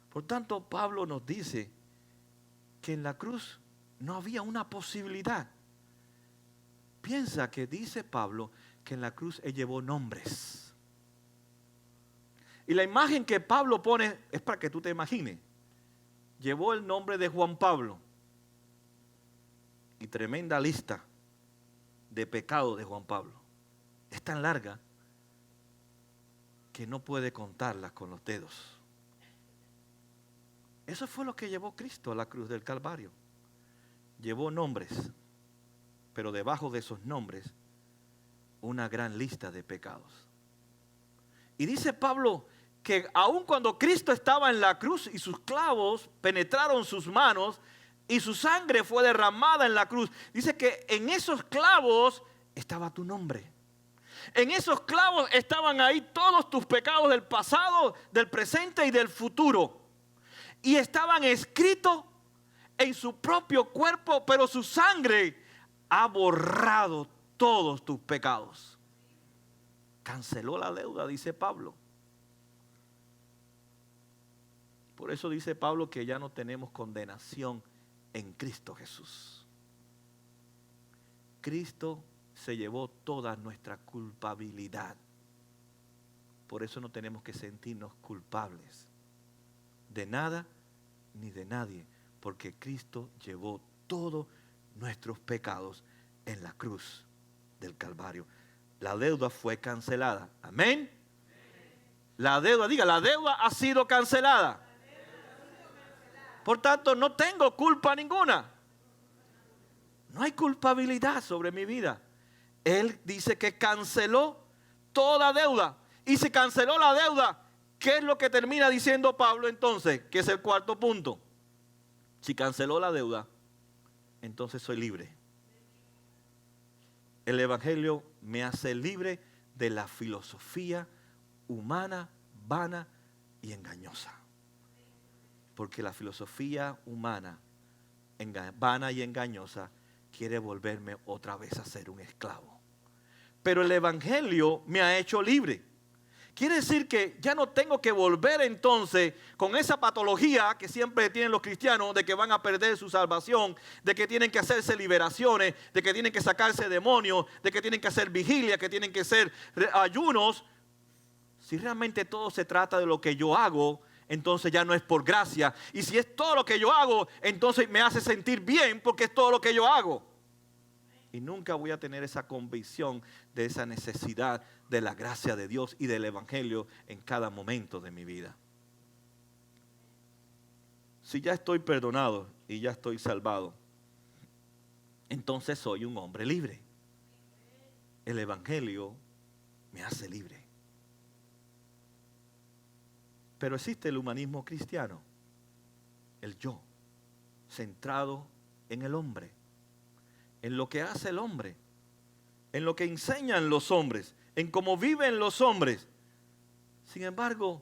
Por tanto, Pablo nos dice que en la cruz no había una posibilidad. Piensa que dice Pablo que en la cruz él llevó nombres. Y la imagen que Pablo pone es para que tú te imagines. Llevó el nombre de Juan Pablo y tremenda lista de pecados de Juan Pablo. Es tan larga que no puede contarlas con los dedos. Eso fue lo que llevó Cristo a la cruz del Calvario. Llevó nombres, pero debajo de esos nombres una gran lista de pecados. Y dice Pablo que aun cuando Cristo estaba en la cruz y sus clavos penetraron sus manos y su sangre fue derramada en la cruz, dice que en esos clavos estaba tu nombre. En esos clavos estaban ahí todos tus pecados del pasado, del presente y del futuro. Y estaban escritos en su propio cuerpo, pero su sangre ha borrado todos tus pecados. Canceló la deuda, dice Pablo. Por eso dice Pablo que ya no tenemos condenación en Cristo Jesús. Cristo se llevó toda nuestra culpabilidad. Por eso no tenemos que sentirnos culpables de nada ni de nadie, porque Cristo llevó todos nuestros pecados en la cruz del Calvario. La deuda fue cancelada. Amén. La deuda, diga, la deuda ha sido cancelada. Por tanto, no tengo culpa ninguna. No hay culpabilidad sobre mi vida. Él dice que canceló toda deuda. Y si canceló la deuda, ¿qué es lo que termina diciendo Pablo entonces? Que es el cuarto punto. Si canceló la deuda, entonces soy libre. El Evangelio me hace libre de la filosofía humana, vana y engañosa. Porque la filosofía humana, vana y engañosa, quiere volverme otra vez a ser un esclavo. Pero el Evangelio me ha hecho libre. Quiere decir que ya no tengo que volver entonces con esa patología que siempre tienen los cristianos de que van a perder su salvación, de que tienen que hacerse liberaciones, de que tienen que sacarse demonios, de que tienen que hacer vigilia, que tienen que hacer ayunos. Si realmente todo se trata de lo que yo hago, entonces ya no es por gracia. Y si es todo lo que yo hago, entonces me hace sentir bien porque es todo lo que yo hago. Y nunca voy a tener esa convicción de esa necesidad de la gracia de Dios y del Evangelio en cada momento de mi vida. Si ya estoy perdonado y ya estoy salvado, entonces soy un hombre libre. El Evangelio me hace libre. Pero existe el humanismo cristiano, el yo, centrado en el hombre, en lo que hace el hombre, en lo que enseñan los hombres, en cómo viven los hombres. Sin embargo,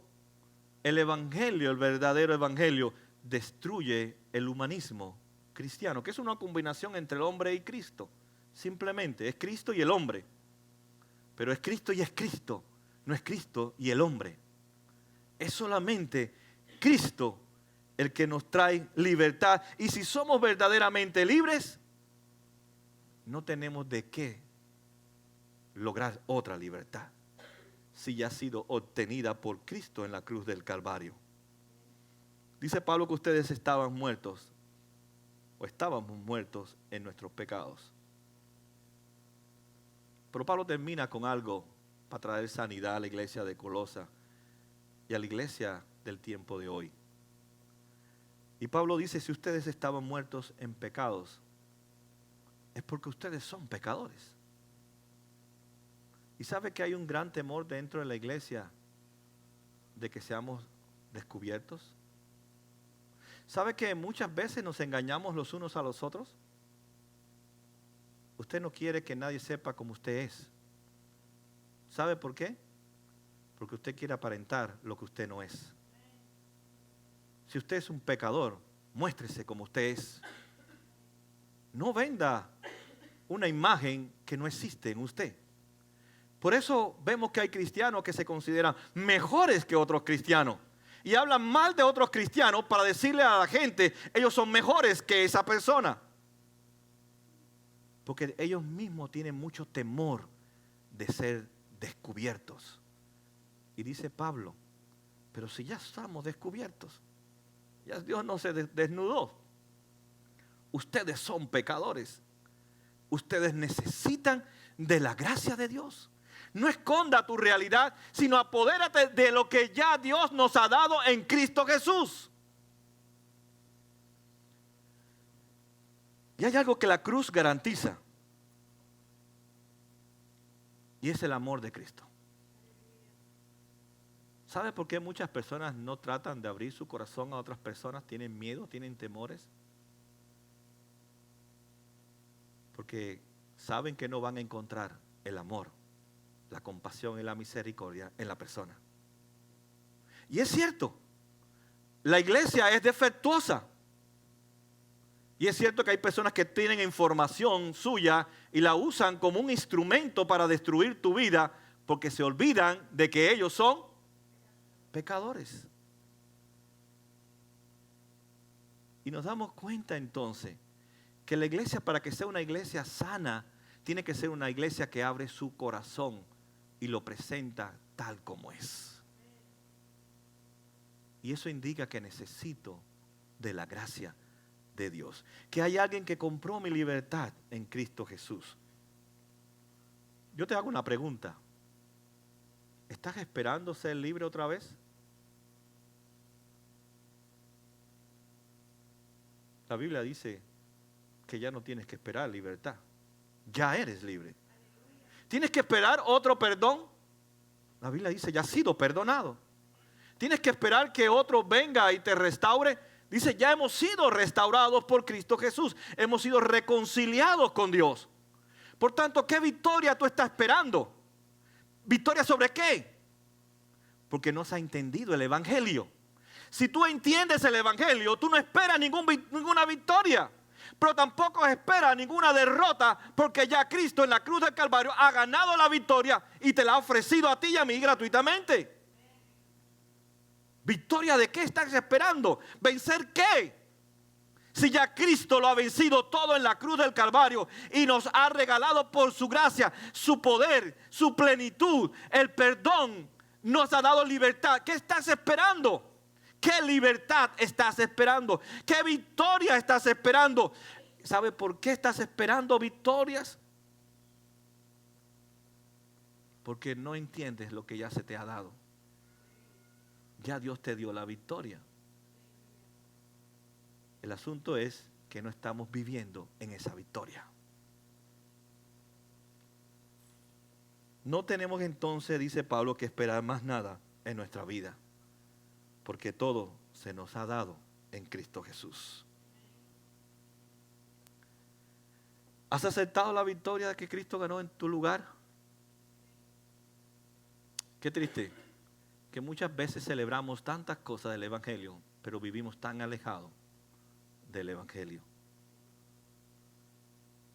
el Evangelio, el verdadero Evangelio, destruye el humanismo cristiano, que es una combinación entre el hombre y Cristo. Simplemente es Cristo y el hombre. Pero es Cristo y es Cristo, no es Cristo y el hombre. Es solamente Cristo el que nos trae libertad. Y si somos verdaderamente libres, no tenemos de qué lograr otra libertad, si ya ha sido obtenida por Cristo en la cruz del Calvario. Dice Pablo que ustedes estaban muertos, o estábamos muertos en nuestros pecados. Pero Pablo termina con algo para traer sanidad a la iglesia de Colosa y a la iglesia del tiempo de hoy. Y Pablo dice, si ustedes estaban muertos en pecados, es porque ustedes son pecadores. Y sabe que hay un gran temor dentro de la iglesia de que seamos descubiertos. ¿Sabe que muchas veces nos engañamos los unos a los otros? Usted no quiere que nadie sepa cómo usted es. ¿Sabe por qué? Porque usted quiere aparentar lo que usted no es. Si usted es un pecador, muéstrese como usted es. No venda una imagen que no existe en usted. Por eso vemos que hay cristianos que se consideran mejores que otros cristianos. Y hablan mal de otros cristianos para decirle a la gente, ellos son mejores que esa persona. Porque ellos mismos tienen mucho temor de ser descubiertos. Y dice Pablo, pero si ya estamos descubiertos, ya Dios no se desnudó. Ustedes son pecadores. Ustedes necesitan de la gracia de Dios. No esconda tu realidad, sino apodérate de lo que ya Dios nos ha dado en Cristo Jesús. Y hay algo que la cruz garantiza. Y es el amor de Cristo. ¿Sabe por qué muchas personas no tratan de abrir su corazón a otras personas? Tienen miedo, tienen temores. Porque saben que no van a encontrar el amor, la compasión y la misericordia en la persona. Y es cierto, la iglesia es defectuosa. Y es cierto que hay personas que tienen información suya y la usan como un instrumento para destruir tu vida porque se olvidan de que ellos son pecadores. Y nos damos cuenta entonces que la iglesia, para que sea una iglesia sana, tiene que ser una iglesia que abre su corazón y lo presenta tal como es. Y eso indica que necesito de la gracia de Dios. Que hay alguien que compró mi libertad en Cristo Jesús. Yo te hago una pregunta. ¿Estás esperando ser libre otra vez? La Biblia dice que ya no tienes que esperar libertad. Ya eres libre. ¿Tienes que esperar otro perdón? La Biblia dice, ya has sido perdonado. ¿Tienes que esperar que otro venga y te restaure? Dice, ya hemos sido restaurados por Cristo Jesús. Hemos sido reconciliados con Dios. Por tanto, ¿qué victoria tú estás esperando? ¿Victoria sobre qué? Porque no se ha entendido el Evangelio. Si tú entiendes el Evangelio, tú no esperas ninguna victoria. Pero tampoco esperas ninguna derrota, porque ya Cristo en la cruz del Calvario ha ganado la victoria y te la ha ofrecido a ti y a mí gratuitamente. ¿Victoria de qué estás esperando? ¿Vencer qué? Si ya Cristo lo ha vencido todo en la cruz del Calvario y nos ha regalado por su gracia, su poder, su plenitud, el perdón, nos ha dado libertad. ¿Qué estás esperando? ¿Qué libertad estás esperando? ¿Qué victoria estás esperando? ¿Sabe por qué estás esperando victorias? Porque no entiendes lo que ya se te ha dado. Ya Dios te dio la victoria. El asunto es que no estamos viviendo en esa victoria. No tenemos entonces, dice Pablo, que esperar más nada en nuestra vida, porque todo se nos ha dado en Cristo Jesús. ¿Has aceptado la victoria que Cristo ganó en tu lugar? Qué triste que muchas veces celebramos tantas cosas del Evangelio, pero vivimos tan alejados del Evangelio.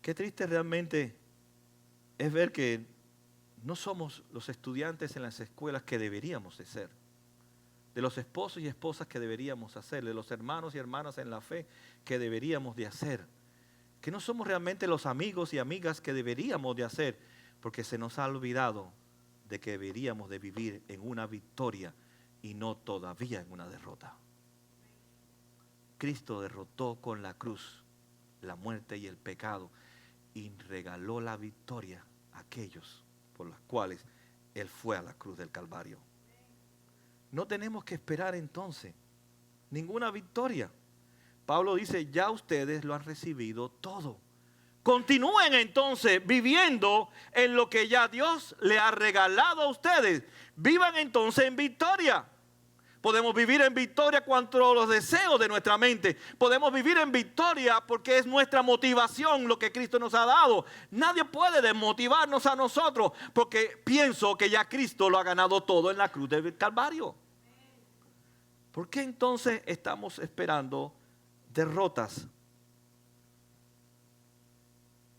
Qué triste realmente es ver que no somos los estudiantes en las escuelas que deberíamos de ser. de los esposos y esposas que deberíamos hacer, de los hermanos y hermanas en la fe que deberíamos de hacer, que no somos realmente los amigos y amigas que deberíamos de hacer, porque se nos ha olvidado de que deberíamos de vivir en una victoria y no todavía en una derrota. Cristo derrotó con la cruz la muerte y el pecado y regaló la victoria a aquellos por los cuales Él fue a la cruz del Calvario. No tenemos que esperar entonces ninguna victoria. Pablo dice, ya ustedes lo han recibido todo. Continúen entonces viviendo en lo que ya Dios le ha regalado a ustedes. Vivan entonces en victoria. Podemos vivir en victoria contra los deseos de nuestra mente. Podemos vivir en victoria porque es nuestra motivación lo que Cristo nos ha dado. Nadie puede desmotivarnos a nosotros porque pienso que ya Cristo lo ha ganado todo en la cruz del Calvario. ¿Por qué entonces estamos esperando derrotas?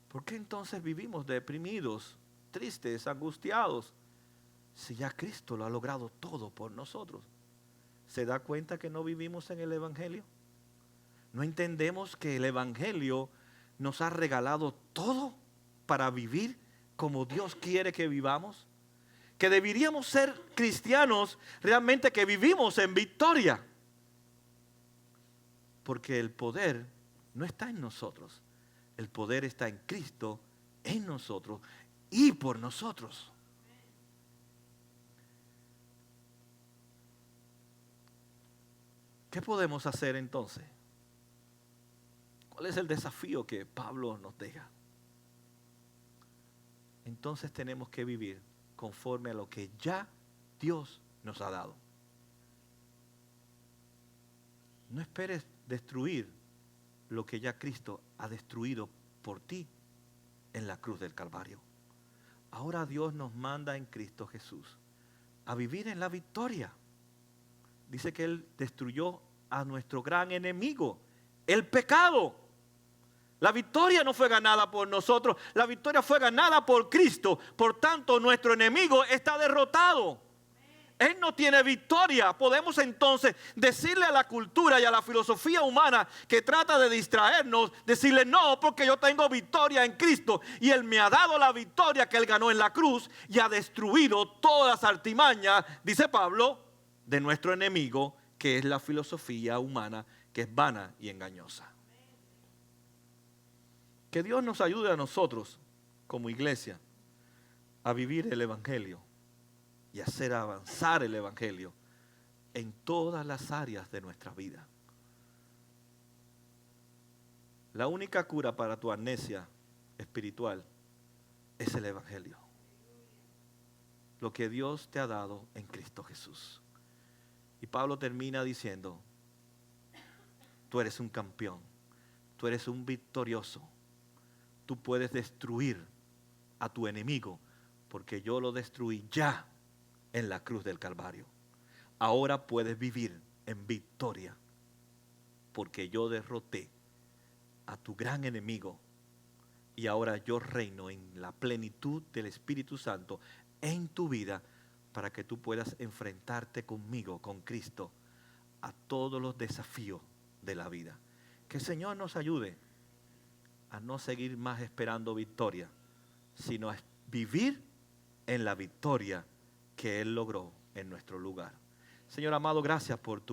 ¿Por qué entonces vivimos deprimidos, tristes, angustiados? Si ya Cristo lo ha logrado todo por nosotros. ¿Se da cuenta que no vivimos en el Evangelio? ¿No entendemos que el Evangelio nos ha regalado todo para vivir como Dios quiere que vivamos? Que deberíamos ser cristianos realmente que vivimos en victoria. Porque el poder no está en nosotros. El poder está en Cristo, en nosotros y por nosotros. ¿Qué podemos hacer entonces? ¿Cuál es el desafío que Pablo nos deja? Entonces tenemos que vivir conforme a lo que ya Dios nos ha dado. No esperes destruir lo que ya Cristo ha destruido por ti en la cruz del Calvario. Ahora Dios nos manda en Cristo Jesús a vivir en la victoria. Dice que Él destruyó a nuestro gran enemigo, el pecado. La victoria no fue ganada por nosotros, la victoria fue ganada por Cristo. Por tanto, nuestro enemigo está derrotado. Él no tiene victoria. Podemos entonces decirle a la cultura y a la filosofía humana que trata de distraernos, decirle no, porque yo tengo victoria en Cristo y Él me ha dado la victoria que Él ganó en la cruz y ha destruido todas las artimañas, dice Pablo, de nuestro enemigo, que es la filosofía humana, que es vana y engañosa. Que Dios nos ayude a nosotros, como iglesia, a vivir el Evangelio y hacer avanzar el Evangelio en todas las áreas de nuestra vida. La única cura para tu amnesia espiritual es el Evangelio. Lo que Dios te ha dado en Cristo Jesús. Y Pablo termina diciendo, tú eres un campeón, tú eres un victorioso, tú puedes destruir a tu enemigo porque yo lo destruí ya en la cruz del Calvario. Ahora puedes vivir en victoria porque yo derroté a tu gran enemigo y ahora yo reino en la plenitud del Espíritu Santo en tu vida para que tú puedas enfrentarte conmigo, con Cristo, a todos los desafíos de la vida. Que el Señor nos ayude a no seguir más esperando victoria, sino a vivir en la victoria que Él logró en nuestro lugar. Señor amado, gracias por tu